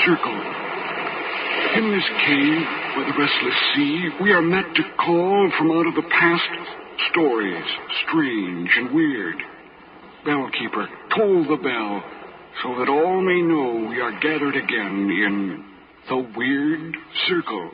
circle. In this cave by the restless sea, we are met to call from out of the past stories, strange and weird. Bellkeeper, toll the bell, so that all may know we are gathered again in the Weird Circle.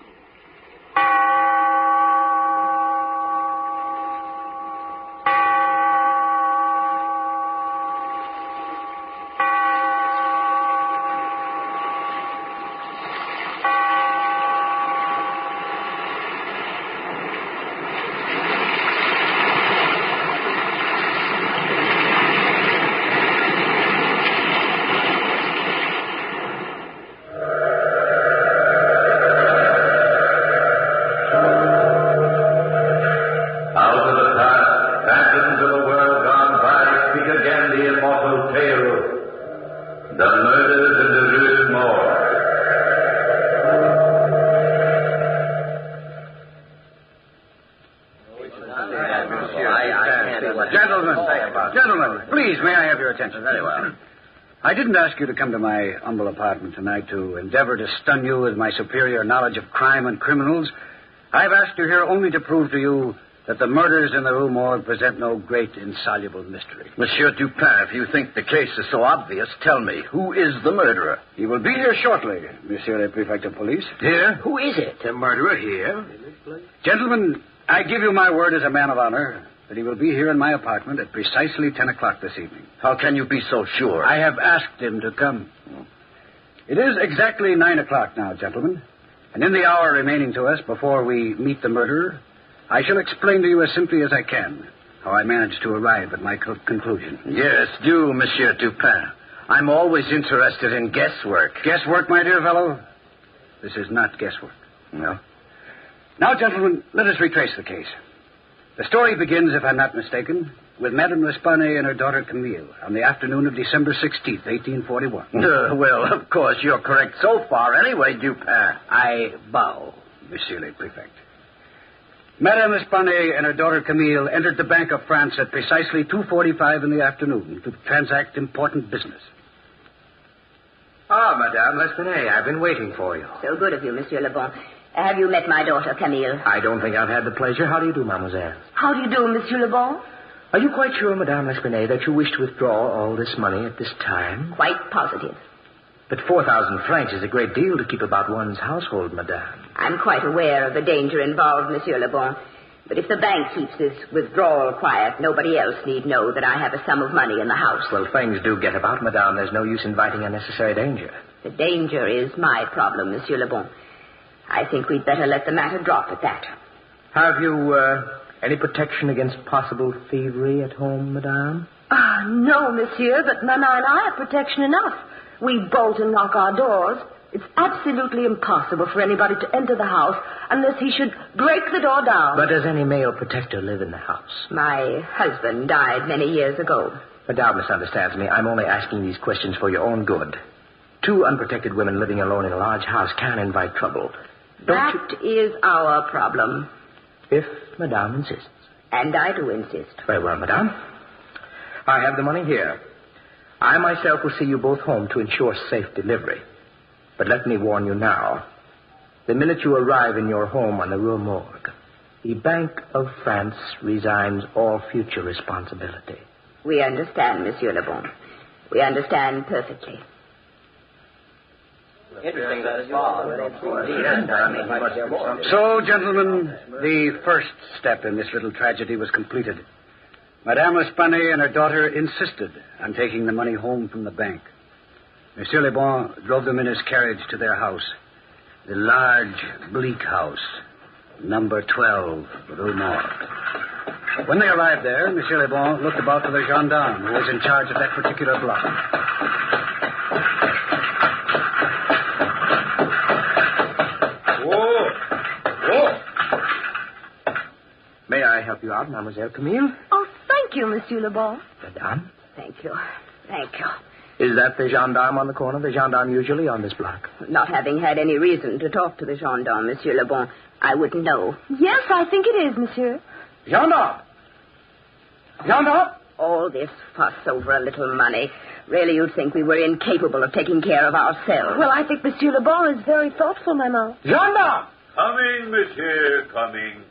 Gentlemen, please, may I have your attention? Very well. I didn't ask you to come to my humble apartment tonight to endeavor to stun you with my superior knowledge of crime and criminals. I've asked you here only to prove to you that the murders in the Rue Morgue present no great insoluble mystery. Monsieur Dupin, if you think the case is so obvious, tell me, who is the murderer? He will be here shortly, Monsieur le Prefect of Police. Here? Who is it? The murderer here. Gentlemen, I give you my word as a man of honor that he will be here in my apartment at precisely 10 o'clock this evening. How can you be so sure? I have asked him to come. It is exactly 9 o'clock now, gentlemen. And in the hour remaining to us before we meet the murderer, I shall explain to you as simply as I can how I managed to arrive at my conclusion. Yes, do, Monsieur Dupin. I'm always interested in guesswork. Guesswork, my dear fellow? This is not guesswork. No. Now, gentlemen, let us retrace the case. The story begins, if I'm not mistaken, with Madame L'Espagne and her daughter Camille on the afternoon of December 16th, 1841. Well, of course, you're correct so far anyway, Dupin. I bow, Monsieur le Prefect. Madame L'Espagne and her daughter Camille entered the Bank of France at precisely 2:45 in the afternoon to transact important business. Ah, Madame L'Espagne, I've been waiting for you. So good of you, Monsieur Le Bon. Have you met my daughter, Camille? I don't think I've had the pleasure. How do you do, mademoiselle? How do you do, Monsieur Le Bon? Are you quite sure, Madame L'Espagne, that you wish to withdraw all this money at this time? Quite positive. But 4,000 francs is a great deal to keep about one's household, Madame. I'm quite aware of the danger involved, Monsieur Le Bon. But if the bank keeps this withdrawal quiet, nobody else need know that I have a sum of money in the house. Well, things do get about, Madame. There's no use inviting unnecessary danger. The danger is my problem, Monsieur Le Bon. I think we'd better let the matter drop at that. Have you any protection against possible thievery at home, Madame? No, Monsieur, but Mama and I have protection enough. We bolt and lock our doors. It's absolutely impossible for anybody to enter the house unless he should break the door down. But does any male protector live in the house? My husband died many years ago. Madame misunderstands me. I'm only asking these questions for your own good. Two unprotected women living alone in a large house can invite trouble. That is our problem. If Madame insists. And I do insist. Very well, Madame. I have the money here. I myself will see you both home to ensure safe delivery. But let me warn you now. The minute you arrive in your home on the Rue Morgue, the Bank of France resigns all future responsibility. We understand, Monsieur Le Bon. We understand perfectly. So, gentlemen, the first step in this little tragedy was completed. Madame L'Espagne and her daughter insisted on taking the money home from the bank. Monsieur Le Bon drove them in his carriage to their house, the large, bleak house, number 12, Rue Morgue. When they arrived there, Monsieur Le Bon looked about for the gendarme who was in charge of that particular block. May I help you out, Mademoiselle Camille? Oh, thank you, Monsieur Le Bon. Madame? Thank you. Thank you. Is that the gendarme on the corner? The gendarme usually on this block? Not having had any reason to talk to the gendarme, Monsieur Le Bon, I wouldn't know. Yes, I think it is, Monsieur. Gendarme! Gendarme! All this fuss over a little money. Really, you'd think we were incapable of taking care of ourselves. Well, I think Monsieur Le Bon is very thoughtful, Maman. Gendarme! Coming, monsieur, coming.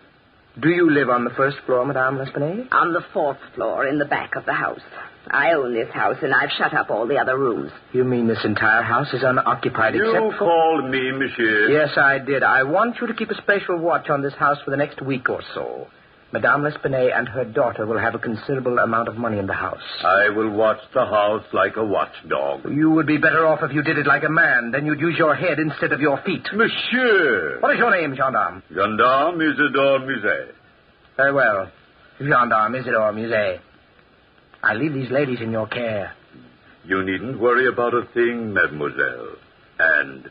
Do you live on the first floor, Madame L'Espanaye? On the 4th floor, in the back of the house. I own this house, and I've shut up all the other rooms. You mean this entire house is unoccupied You except for... called me, monsieur. Yes, I did. I want you to keep a special watch on this house for the next week or so. Madame L'Espanaye and her daughter will have a considerable amount of money in the house. I will watch the house like a watchdog. You would be better off if you did it like a man. Then you'd use your head instead of your feet. Monsieur! What is your name, gendarme? Gendarme Isidore Musée. Very well. Gendarme Isidore Musée. I leave these ladies in your care. You needn't worry about a thing, mademoiselle. And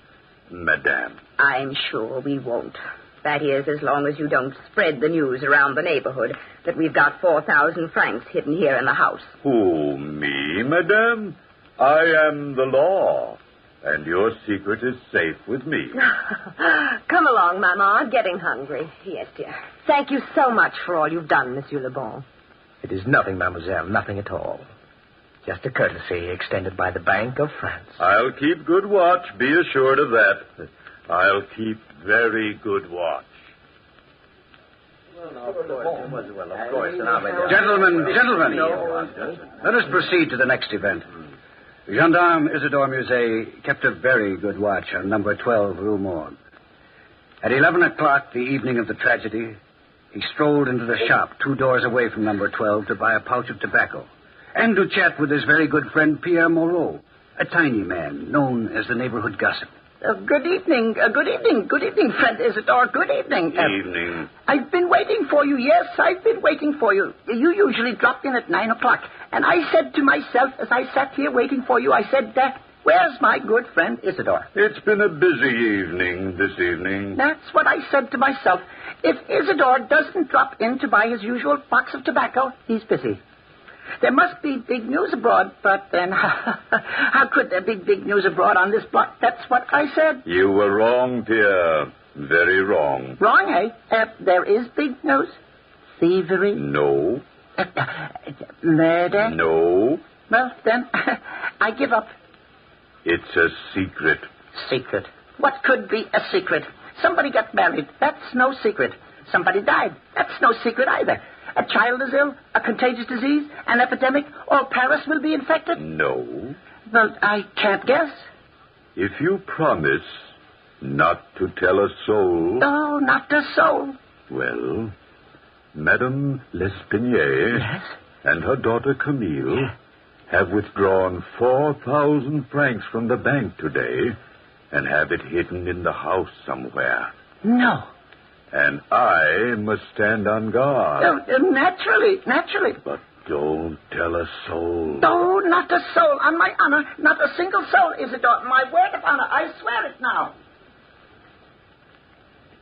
madame. I'm sure we won't. That is, as long as you don't spread the news around the neighborhood that we've got 4,000 francs hidden here in the house. Who, me, madame? I am the law. And your secret is safe with me. Come along, Maman. I'm getting hungry. Yes, dear. Thank you so much for all you've done, Monsieur Le Bon. It is nothing, mademoiselle, nothing at all. Just a courtesy extended by the Bank of France. I'll keep good watch, be assured of that. I'll keep very good watch. Gentlemen, let us proceed to the next event. Gendarme Isidore Musée kept a very good watch on number 12 Rue Morgue. At 11 o'clock the evening of the tragedy, he strolled into the shop 2 doors away from number 12 to buy a pouch of tobacco and to chat with his very good friend Pierre Moreau, a tiny man known as the neighborhood gossip. Good evening, friend Isidore. Good evening. Evening. I've been waiting for you. Yes, I've been waiting for you. You usually drop in at 9 o'clock. And I said to myself, as I sat here waiting for you, I said, where's my good friend Isidore? It's been a busy evening this evening. That's what I said to myself. If Isidore doesn't drop in to buy his usual box of tobacco, he's busy. There must be big news abroad, but then how could there be big news abroad on this block? That's what I said. You were wrong, Pierre. Very wrong. Wrong, eh? There is big news. Thievery? No. Murder? No. Well, then, I give up. It's a secret. Secret? What could be a secret? Somebody got married. That's no secret. Somebody died. That's no secret either. A child is ill, a contagious disease, an epidemic, all Paris will be infected? No. Well, I can't guess. If you promise not to tell a soul... Oh, not a soul. Well, Madame L'Espanaye and her daughter Camille have withdrawn 4,000 francs from the bank today and have it hidden in the house somewhere. No. And I must stand on guard. Naturally. But don't tell a soul. No, not a soul. On my honor, not a single soul, Isidore. My word of honor. I swear it now.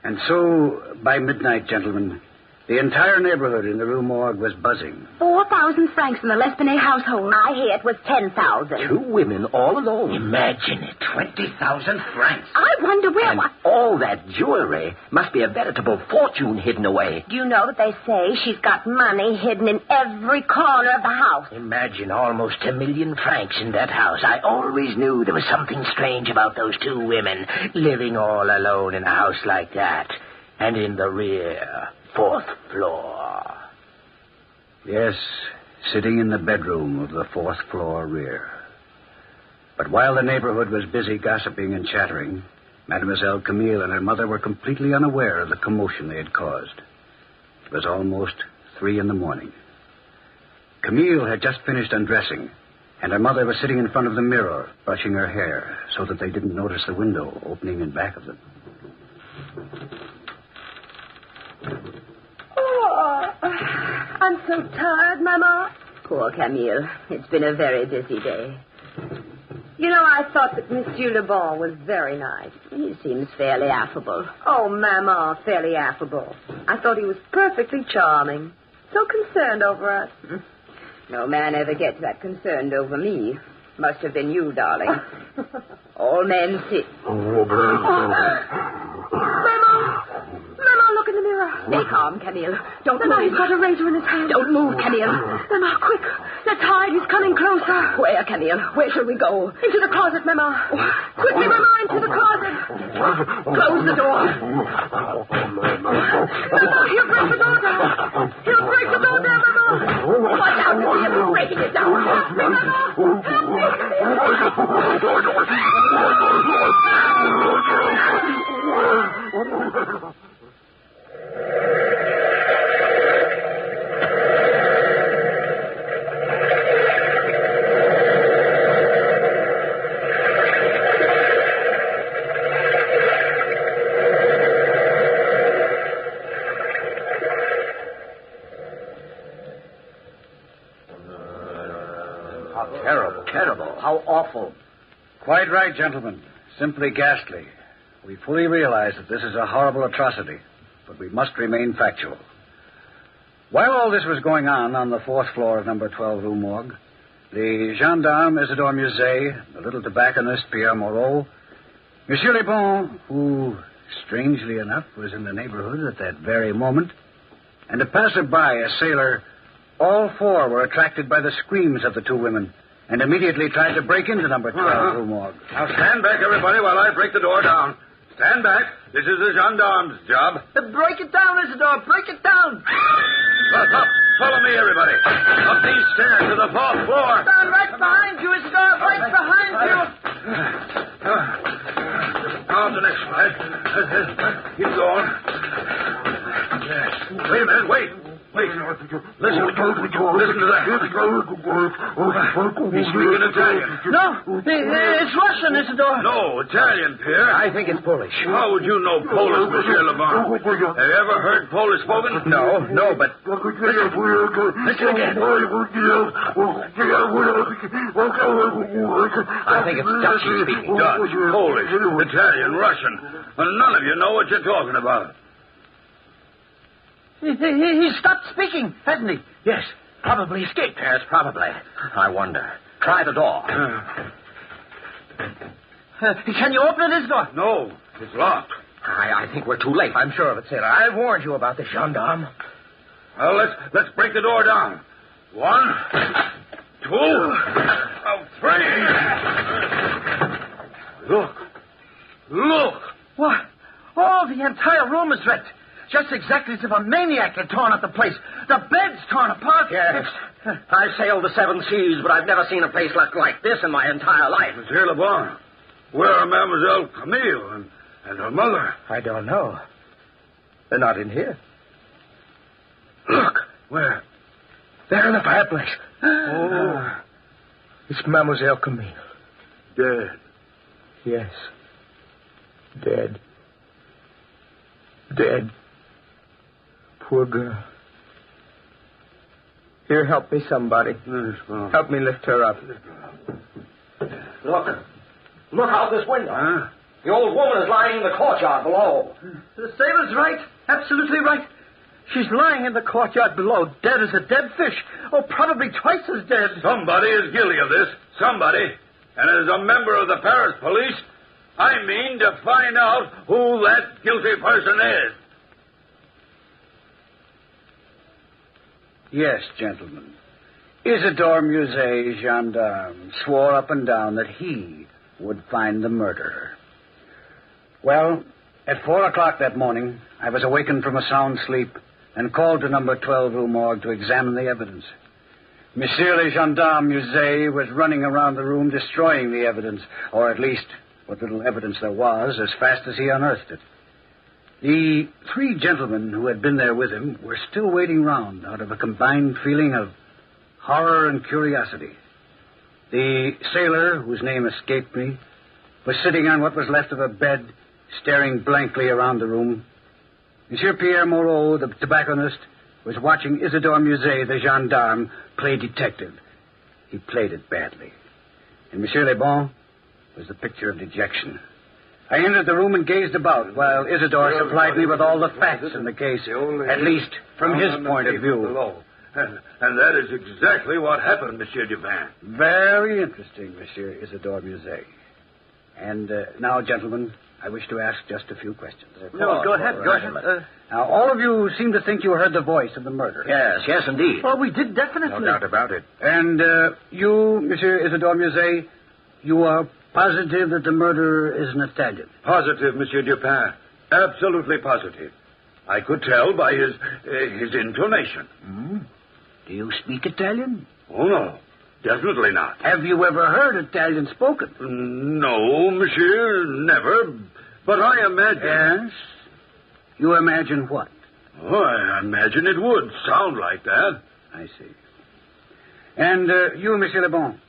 And so, by midnight, gentlemen, the entire neighborhood in the Rue Morgue was buzzing. 4,000 francs in the L'Espanaye household. I hear it was 10,000. 2 women all alone. Imagine it, 20,000 francs. I wonder where... And all that jewelry must be a veritable fortune hidden away. Do you know that they say she's got money hidden in every corner of the house? Imagine almost 1 million francs in that house. I always knew there was something strange about those 2 women living all alone in a house like that. And in the rear... 4th floor. Yes, sitting in the bedroom of the 4th floor rear. But while the neighborhood was busy gossiping and chattering, Mademoiselle Camille and her mother were completely unaware of the commotion they had caused. It was almost 3 a.m. Camille had just finished undressing, and her mother was sitting in front of the mirror, brushing her hair, so that they didn't notice the window opening in back of them. Oh, I'm so tired, Mama. Poor Camille. It's been a very busy day. You know, I thought that Monsieur Le Bon was very nice. He seems fairly affable. Oh, Mama, fairly affable. I thought he was perfectly charming. So concerned over us. No man ever gets that concerned over me. Must have been you, darling. All men see... Mama, look in the mirror. Stay calm, Camille. Don't Mama, move. he's got a razor in his hand. Don't move, Camille. Mama, quick. Let's hide. He's coming closer. Where, Camille? Where shall we go? Into the closet, Mama. Quickly, Mama, into the closet. Close the door. He'll break the door down. He'll break the door down, Mama. Watch out to see him breaking it down. Help me, Mama. Help me. Terrible. How awful. Quite right, gentlemen. Simply ghastly. We fully realize that this is a horrible atrocity, but we must remain factual. While all this was going on the fourth floor of number 12 Rue Morgue, the gendarme Isidore Musée, the little tobacconist Pierre Moreau, Monsieur Le Bon, who, strangely enough, was in the neighborhood at that very moment, and a passerby, a sailor, all four were attracted by the screams of the two women and immediately tried to break into number 12 Rue Morgue. Now stand back, everybody, while I break the door down. Stand back. This is the gendarme's job. Break it down, Isidore. Break it down. Up. Follow me, everybody. Up these stairs to the fourth floor. Stand right behind you, Isidore. Right behind you. On the next slide. Keep going. Yes. Wait a minute. Wait. Listen to that. He's speaking Italian. No, it's Russian, Isidore. No, Italian, Pierre. I think it's Polish. How would you know Polish, Monsieur Le Bon? Have you ever heard Polish spoken? No, but... Listen again. I think it's Dutch he's speaking. Dutch, Polish, Italian, Russian. And none of you know what you're talking about. He stopped speaking, hasn't he? Yes, probably escaped. Yes, probably. I wonder. Try the door. Can you open it, Isidore? No, it's locked. I think we're too late. I'm sure of it, sailor. I warned you about the gendarme. Well, let's break the door down. 1, 2, 3. Look. What? Oh, the entire room is wrecked. Just exactly as if a maniac had torn up the place. The bed's torn apart. Yes. I've sailed the 7 seas, but I've never seen a place like this in my entire life. Monsieur Le Bon, where are Mademoiselle Camille and her mother? I don't know. They're not in here. Look. Where? They're in the fireplace. Oh. It's Mademoiselle Camille. Dead. Yes. Dead. Poor girl. Here, help me, somebody. Help me lift her up. Look out this window. Huh? The old woman is lying in the courtyard below. The sailor's right. Absolutely right. She's lying in the courtyard below, dead as a dead fish. Oh, probably twice as dead. Somebody is guilty of this. Somebody. And as a member of the Paris police, I mean to find out who that guilty person is. Yes, gentlemen. Isidore Musée, gendarme, swore up and down that he would find the murderer. Well, at 4 o'clock that morning, I was awakened from a sound sleep and called to number 12 Rue Morgue to examine the evidence. Monsieur le Gendarme Musée was running around the room destroying the evidence, or at least what little evidence there was, as fast as he unearthed it. The 3 gentlemen who had been there with him were still waiting round out of a combined feeling of horror and curiosity. The sailor, whose name escaped me, was sitting on what was left of a bed, staring blankly around the room. Monsieur Pierre Moreau, the tobacconist, was watching Isidore Musée, the gendarme, play detective. He played it badly. And Monsieur Le Bon was the picture of dejection. I entered the room and gazed about, while Isidore supplied me with all the facts in the case, at least from his point of view. And that is exactly what happened, Monsieur Dupin. Very interesting, Monsieur Isidore Musée. And now, gentlemen, I wish to ask just a few questions. No, go ahead. Now, all of you seem to think you heard the voice of the murderer. Yes, indeed. Oh, we did definitely. No doubt about it. And you, Monsieur Isidore Musée, you are positive that the murderer is an Italian? Positive, Monsieur Dupin. Absolutely positive. I could tell by his intonation. Do you speak Italian? Oh, no. Definitely not. Have you ever heard Italian spoken? No, monsieur, never. But I imagine... Yes? You imagine what? Oh, I imagine it would sound like that. I see. And you, Monsieur Le Bon,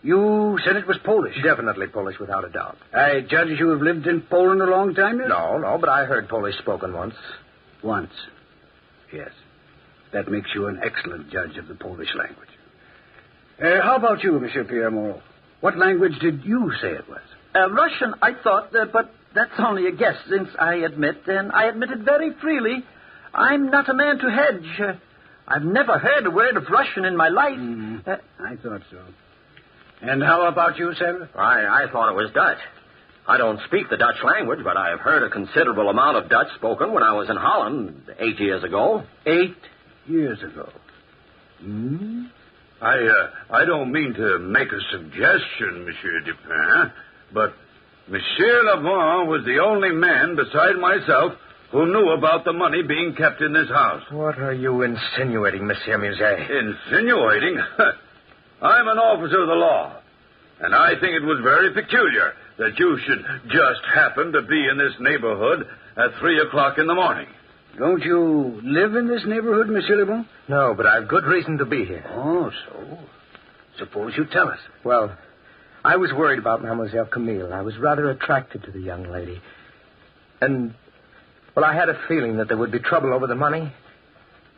you said it was Polish. Definitely Polish, without a doubt. I judge you have lived in Poland a long time, yes? No, but I heard Polish spoken once. Once. Yes. That makes you an excellent judge of the Polish language. How about you, Monsieur Pierre Moreau? What language did you say it was? Russian, I thought, but that's only a guess, since I admit, and I admit it very freely, I'm not a man to hedge. I've never heard a word of Russian in my life. I thought so. And how about you, sir? I thought it was Dutch. I don't speak the Dutch language, but I have heard a considerable amount of Dutch spoken when I was in Holland 8 years ago. 8 years ago. I don't mean to make a suggestion, Monsieur Dupin, but Monsieur Le Bon was the only man beside myself who knew about the money being kept in this house. What are you insinuating, Monsieur Musée? Insinuating? I'm an officer of the law, and I think it was very peculiar that you should just happen to be in this neighborhood at 3 o'clock in the morning. Don't you live in this neighborhood, Monsieur Le Bon? No, but I've good reason to be here. Oh, so? Suppose you tell us. Well, I was worried about Mademoiselle Camille. I was rather attracted to the young lady. And, I had a feeling that there would be trouble over the money.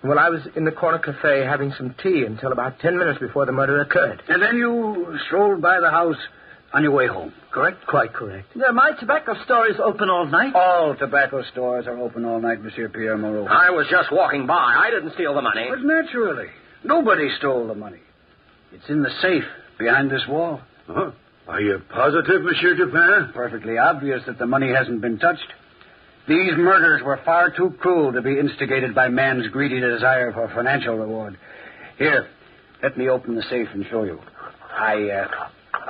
Well, I was in the corner cafe having some tea until about 10 minutes before the murder occurred. And then you strolled by the house on your way home, correct? Quite correct. Yeah, my tobacco store is open all night. All tobacco stores are open all night, Monsieur Pierre Moreau. I was just walking by. I didn't steal the money. But naturally. Nobody stole the money. It's in the safe behind this wall. Huh? Are you positive, Monsieur Dupin? Perfectly obvious that the money hasn't been touched. These murders were far too cruel to be instigated by man's greedy desire for financial reward. Here, let me open the safe and show you. I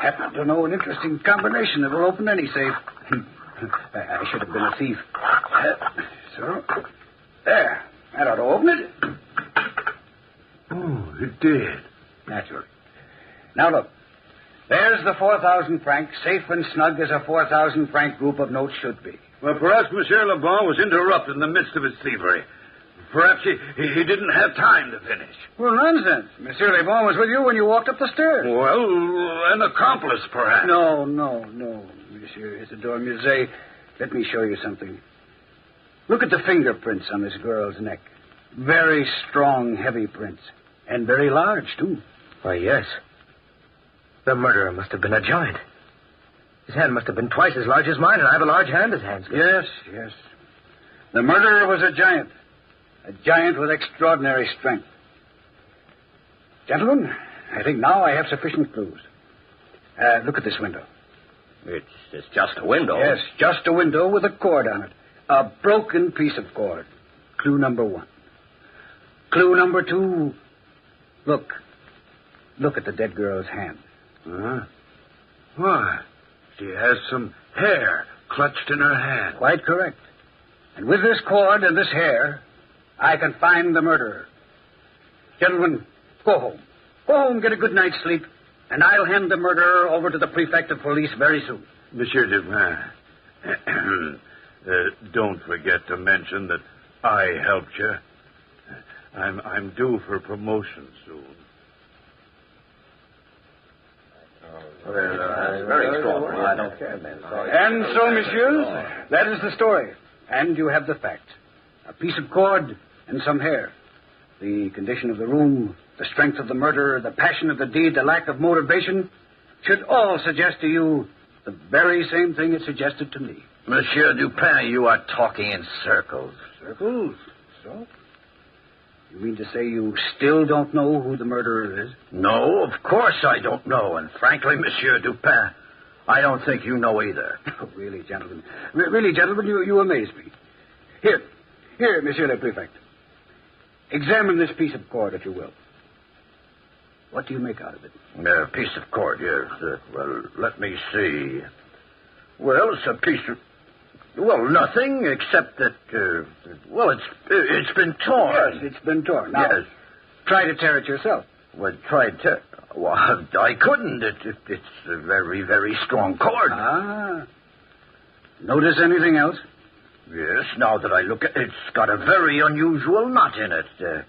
happen to know an interesting combination that will open any safe. I should have been a thief. So, there. That ought to open it. Oh, it did. Naturally. Now, look. There's the 4,000 francs, safe and snug as a 4,000 franc group of notes should be. Well, perhaps Monsieur Le Bon was interrupted in the midst of his thievery. Perhaps he didn't have time to finish. Well, nonsense. Monsieur Le Bon was with you when you walked up the stairs. Well, an accomplice, perhaps. No, Monsieur Isidore Musée. Let me show you something. Look at the fingerprints on this girl's neck. Very strong, heavy prints. And very large, too. Why, yes. The murderer must have been a giant. His hand must have been twice as large as mine, and I have a large hand as hands. Yes. The murderer was a giant. A giant with extraordinary strength. Gentlemen, I think now I have sufficient clues. Look at this window. It's just a window. Yes, just a window with a cord on it. A broken piece of cord. Clue number 1. Clue number 2. Look at the dead girl's hand. Why? She has some hair clutched in her hand. Quite correct. And with this cord and this hair, I can find the murderer. Gentlemen, go home. Go home, get a good night's sleep, and I'll hand the murderer over to the prefect of police very soon. Monsieur Dupin, don't forget to mention that I helped you. I'm due for promotion soon. Very extraordinary. I don't care, man. And so, messieurs, that is the story. And you have the facts. A piece of cord and some hair. The condition of the room, the strength of the murderer, the passion of the deed, the lack of motivation should all suggest to you the very same thing it suggested to me. Monsieur Dupin, you are talking in circles. Circles? So? You mean to say you still don't know who the murderer is? No, of course I don't know. And frankly, Monsieur Dupin, I don't think you know either. Oh, really, gentlemen. Really, gentlemen, you amaze me. Here, Monsieur le Prefect. Examine this piece of cord, if you will. What do you make out of it? A piece of cord, yes. Well, let me see. Well, it's a piece of... Well, nothing except that, it's been torn. Yes, it's been torn. Now, yes. Try to tear it yourself. Well, well, I couldn't. It's a very, very strong cord. Ah. Notice anything else? Yes, now that I look at it, it's got a very unusual knot in it.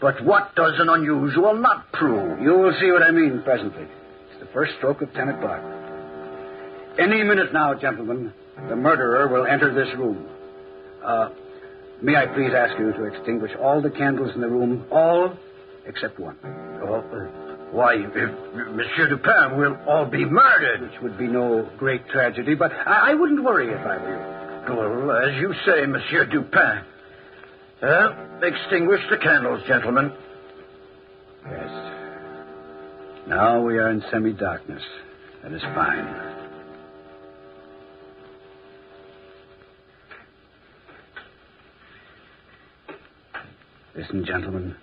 But what does an unusual knot prove? You will see what I mean presently. It's the first stroke of 10 o'clock. Any minute now, gentlemen, the murderer will enter this room. May I please ask you to extinguish all the candles in the room, all except one. Why, Monsieur Dupin will all be murdered. Which would be no great tragedy, but I wouldn't worry if I were you. Well, as you say, Monsieur Dupin. Extinguish the candles, gentlemen. Yes. Now we are in semi-darkness. That is fine. Listen, gentlemen.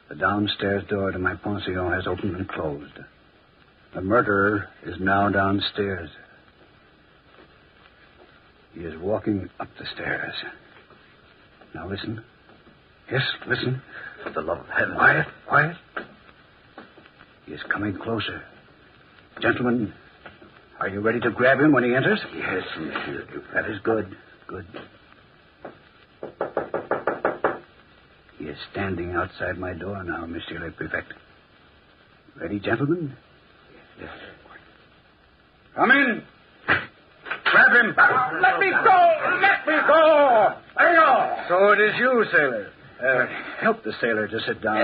The downstairs door to my pension has opened and closed. The murderer is now downstairs. He is walking up the stairs. Now listen. Yes, listen. For the love of heaven. Quiet. He is coming closer. Gentlemen, are you ready to grab him when he enters? Yes, Monsieur. That is good. He is standing outside my door now, Monsieur le Prefect. Ready, gentlemen? Yes. Come in. Grab him. Let me go! There you go! So it is you, sailor. Help the sailor to sit down.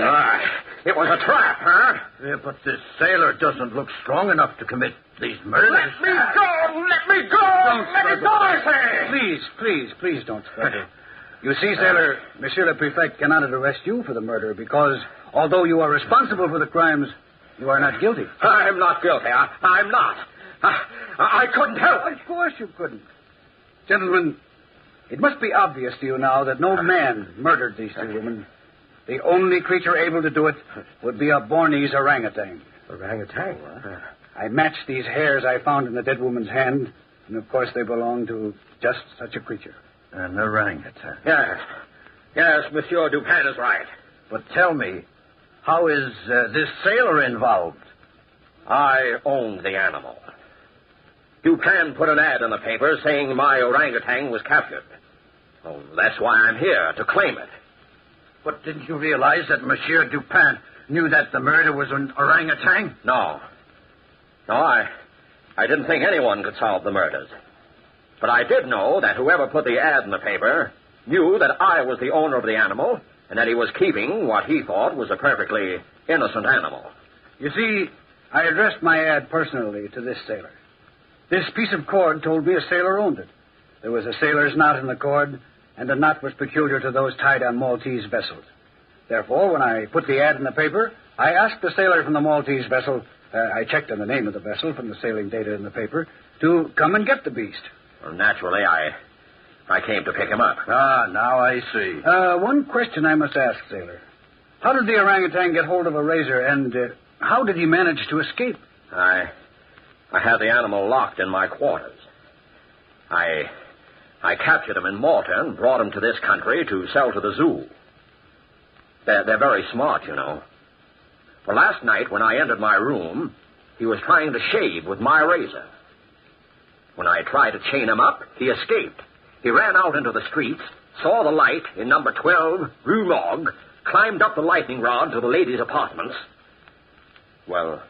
It was a trap, huh? Yeah, but this sailor doesn't look strong enough to commit these murders. Let me go! Let me go, I say! Please don't struggle. You see, sailor, Monsieur le Prefect cannot arrest you for the murder because, although you are responsible for the crimes, you are not guilty. I'm not guilty. I'm not. I couldn't help it. Of course you couldn't. Gentlemen, it must be obvious to you now that no man murdered these two women. The only creature able to do it would be a Bornese orangutan. Orangutan? I matched these hairs I found in the dead woman's hand, and of course they belong to just such a creature. An orangutan. Yes, Monsieur Dupin is right. But tell me, how is this sailor involved? I owned the animal. Dupin put an ad in the paper saying my orangutan was captured. Oh, that's why I'm here, to claim it. But didn't you realize that Monsieur Dupin knew that the murder was an orangutan? No, I didn't think anyone could solve the murders. But I did know that whoever put the ad in the paper knew that I was the owner of the animal and that he was keeping what he thought was a perfectly innocent animal. You see, I addressed my ad personally to this sailor. This piece of cord told me a sailor owned it. There was a sailor's knot in the cord, and the knot was peculiar to those tied on Maltese vessels. Therefore, when I put the ad in the paper, I asked the sailor from the Maltese vessel, I checked on the name of the vessel from the sailing data in the paper, to come and get the beast. Well, naturally, I came to pick him up. Now I see. One question I must ask, sailor. How did the orangutan get hold of a razor, and how did he manage to escape? I had the animal locked in my quarters. I captured him in Malta and brought him to this country to sell to the zoo. They're very smart, you know. Well, last night when I entered my room, he was trying to shave with my razor. When I tried to chain him up, he escaped. He ran out into the streets, saw the light in number 12, Rue Morgue, climbed up the lightning rod to the ladies' apartments. Well,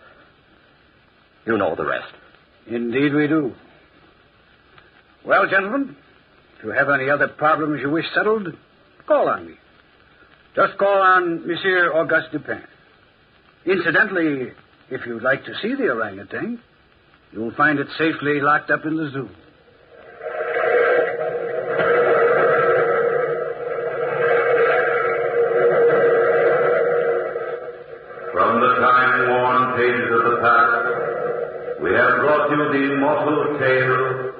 you know the rest. Indeed we do. Well, gentlemen, if you have any other problems you wish settled, call on me. Just call on Monsieur Auguste Dupin. Incidentally, if you'd like to see the orangutan, you'll find it safely locked up in the zoo. From the time-worn pages of the past, we have brought you the immortal tale,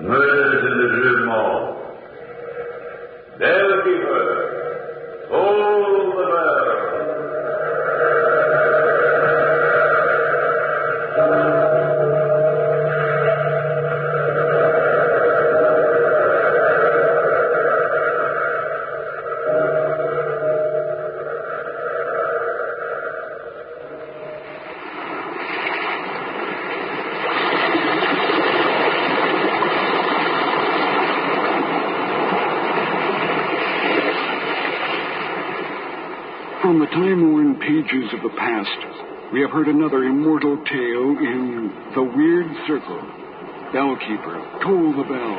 Murders in the Rue Morgue. Bellkeeper, toll the bell. From the time-worn pages of the past, we have heard another immortal tale in The Weird Circle. Bellkeeper, toll the bell.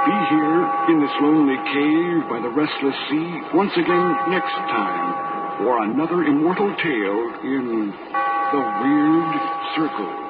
Be here in this lonely cave by the restless sea once again next time for another immortal tale in The Weird Circle.